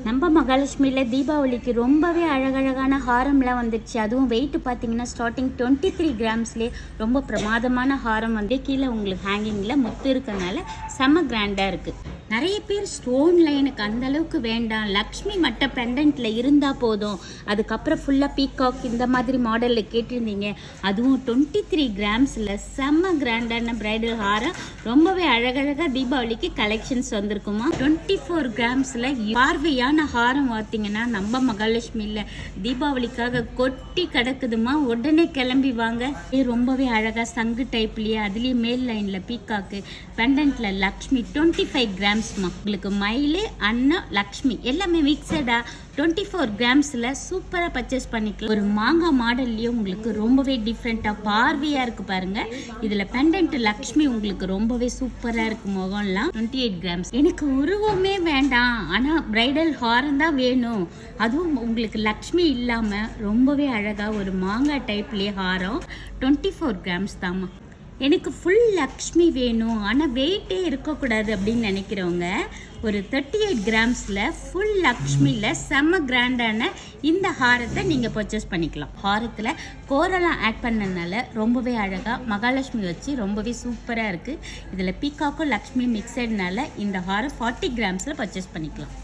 நம்ம மகாலட்சுமியில் தீபாவளிக்கு ரொம்பவே அழகழகான ஹாரம்லாம் வந்துடுச்சு. அதுவும் வெயிட் பார்த்தீங்கன்னா ஸ்டார்டிங் 23 கிராம்ஸ்லேயே ரொம்ப பிரமாதமான ஹாரம் வந்து கீழே உங்களுக்கு ஹேங்கிங்கில் முத்து இருக்கிறதுனால செம்ம கிராண்டாக இருக்குது. நிறைய பேர் ஸ்டோனில் எனக்கு அந்தளவுக்கு வேண்டாம், லக்ஷ்மி மட்ட பெண்டன்ட்டில் இருந்தால் போதும், அதுக்கப்புறம் ஃபுல்லாக பீகாக் இந்த மாதிரி மாடலில் கேட்டிருந்தீங்க. அதுவும் 23 கிராம்ஸில் செம்ம கிராண்டான பிரைடல் ஹாரம் ரொம்பவே அழகழகாக தீபாவளிக்கு கலெக்ஷன்ஸ் வந்திருக்குமா. 24 கிராம்ஸில் பார்வையான ஹாரம் பார்த்தீங்கன்னா நம்ம மகாலட்சுமியில் தீபாவளிக்காக கொட்டி கிடக்குதுமா. உடனே கிளம்பி வாங்க. ரொம்பவே அழகாக சங்கு டைப்லேயே அதுலேயே மேல் லைனில் பீகாக்கு பெண்டன்ட்டில் லக்ஷ்மி 25 கிராம்ஸ்மா. உங்களுக்கு மயிலே அண்ணா லக்ஷ்மி எல்லாமே மிக்சடா 24 கிராம்ஸில் சூப்பராக பர்ச்சேஸ் பண்ணிக்கலாம். ஒரு மாங்காய் மாடல்லையும் உங்களுக்கு ரொம்பவே டிஃப்ரெண்ட்டாக பார்வையாக இருக்குது பாருங்கள். இதில் பெண்டன்ட் லக்ஷ்மி உங்களுக்கு ரொம்பவே சூப்பராக இருக்குது. முகம்லாம் 28 கிராம்ஸ். எனக்கு உருவமே வேண்டாம், ஆனால் பிரைடல் ஹாரம் தான் வேணும், அதுவும் உங்களுக்கு லக்ஷ்மி இல்லாமல் ரொம்பவே அழகாக ஒரு மாங்காய் டைப்லேயே ஹாரம் 24 கிராம்ஸ் தாம்மா. எனக்கு ஃபுல் லக்ஷ்மி வேணும் ஆனால் வெயிட்டே இருக்கக்கூடாது அப்படின்னு நினைக்கிறவங்க ஒரு 38 கிராம்ஸில் ஃபுல் லக்ஷ்மியில் செம்ம கிராண்டான இந்த ஹாரத்தை நீங்கள் பர்ச்சேஸ் பண்ணிக்கலாம். ஹாரத்தில் கோரெல்லாம் ஆட் பண்ணனால ரொம்பவே அழகாக மகாலட்சுமி வச்சு ரொம்பவே சூப்பராக இருக்குது. இதில் பீகாக்கும் லக்ஷ்மி மிக்சட்னால இந்த ஹாரம் 40 கிராம்ஸில் பர்ச்சேஸ் பண்ணிக்கலாம்.